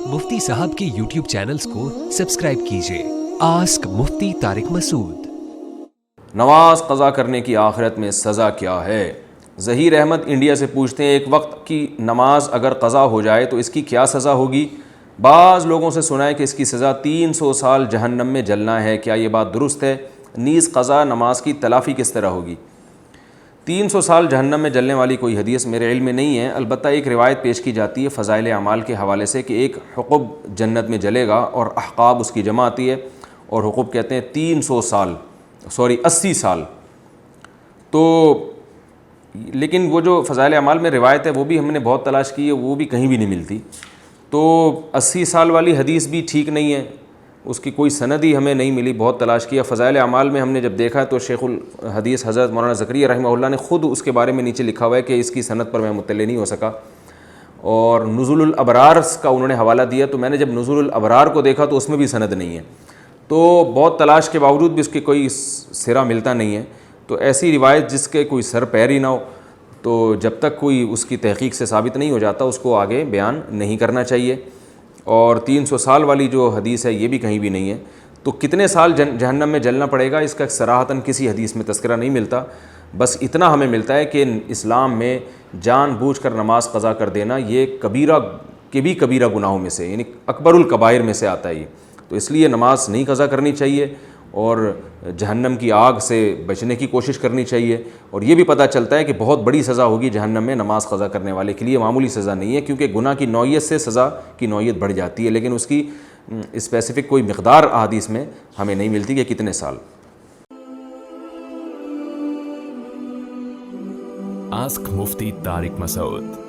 मुफ्ती साहब के YouTube channels को सब्सक्राइब कीजिए। आस्क मुफ्ती तारिक मसूद। नमाज क़ज़ा करने की आखिरत में सज़ा क्या है? ज़हीर अहमद इंडिया से पूछते हैं, एक वक्त की नमाज अगर क़ज़ा हो जाए तो इसकी क्या सज़ा होगी? बाज़ लोगों से सुना है कि इसकी सज़ा 300 साल जहन्नम में जलना है। क्या ये बात दुरुस्त है? नीज़ क़ज़ा नमाज की तलाफ़ी किस तरह होगी? 300 साल जहन्नम में जलने वाली कोई हदीस मेरे इल्म में नहीं है। अलबत्ता एक रिवायत पेश की जाती है फ़ज़ाइल अमाल के हवाले से कि एक हुक़ुब जन्नत में जलेगा और अहक़ाब उसकी जमा आती है और हुक़ुब कहते हैं 300 साल 80 साल। तो लेकिन वो जो फ़ज़ाइल अमाल में रिवायत है वो भी हमने बहुत तलाश की है, वो भी कहीं भी नहीं मिलती। तो 80 साल वाली हदीस भी ठीक नहीं है, उसकी कोई सनद ही हमें नहीं मिली, बहुत तलाश किया। फ़ज़ाइल अमाल में हमने जब देखा तो शेखुल हदीस हज़रत मौलाना ज़करिया रहमहुल्लाह ने ख़ुद उसके बारे में नीचे लिखा हुआ है कि इसकी सनद पर मैं मुत्तली नहीं हो सका। और नुज़ुलुल अबरार का उन्होंने हवाला दिया, तो मैंने जब नुज़ुलुल अबरार को देखा तो उसमें भी सनद नहीं है। तो बहुत तलाश के बावजूद भी उसकी कोई सिरा मिलता नहीं है। तो ऐसी रिवायत जिसके कोई सर पैर ही ना हो, तो जब तक कोई उसकी तहक़ीक़ से साबित नहीं हो जाता उसको आगे बयान नहीं करना चाहिए। और 300 साल वाली जो हदीस है ये भी कहीं भी नहीं है। तो कितने साल जहन्नम में जलना पड़ेगा इसका सराहतन किसी हदीस में तज़किरा नहीं मिलता। बस इतना हमें मिलता है कि इस्लाम में जानबूझकर नमाज क़ज़ा कर देना ये कबीरा के भी कबीरा गुनाहों में से, यानी अकबरुल कबाइर में से आता है ये। तो इसलिए नमाज नहीं क़ज़ा करनी चाहिए और जहन्नम की आग से बचने की कोशिश करनी चाहिए। और ये भी पता चलता है कि बहुत बड़ी सज़ा होगी जहन्नम में नमाज क़ज़ा करने वाले के लिए, मामूली सज़ा नहीं है, क्योंकि गुनाह की नौइयत से सज़ा की नौइयत बढ़ जाती है। लेकिन उसकी स्पेसिफ़िक कोई मिक़दार अहादीस में हमें नहीं मिलती कि कितने साल। आस्क मुफ्ती तारिक मसूद।